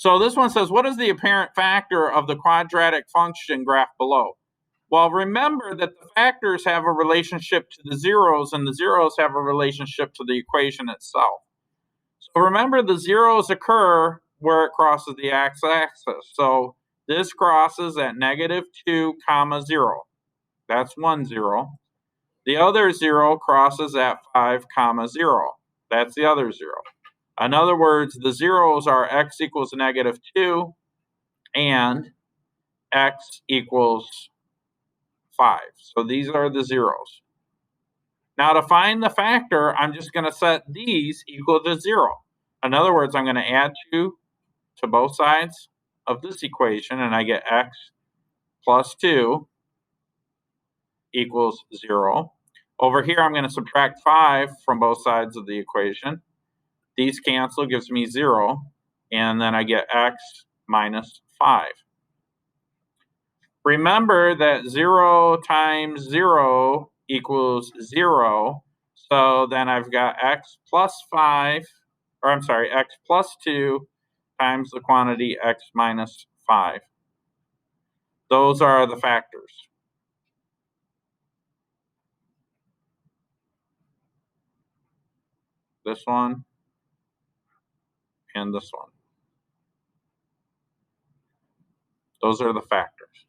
So this one says, what is the apparent factor of the quadratic function graph below? Well, remember that the factors have a relationship to the zeros, and the zeros have a relationship to the equation itself. So remember, the zeros occur where it crosses the x-axis. So this crosses at -2, 0. That's one zero. The other zero crosses at 5, 0. That's the other zero. In other words, the zeros are x equals -2 and x equals 5. So these are the zeros. Now to find the factor, I'm just going to set these equal to 0. In other words, I'm going to add 2 to both sides of this equation, and I get x plus 2 equals 0. Over here, I'm going to subtract 5 from both sides of the equation. These cancel, gives me 0, and then I get x minus 5. Remember that 0 times 0 equals 0, so then I've got x plus 5, or I'm sorry, x plus 2 times the quantity x minus 5. Those are the factors. This one and this one. Those are the factors.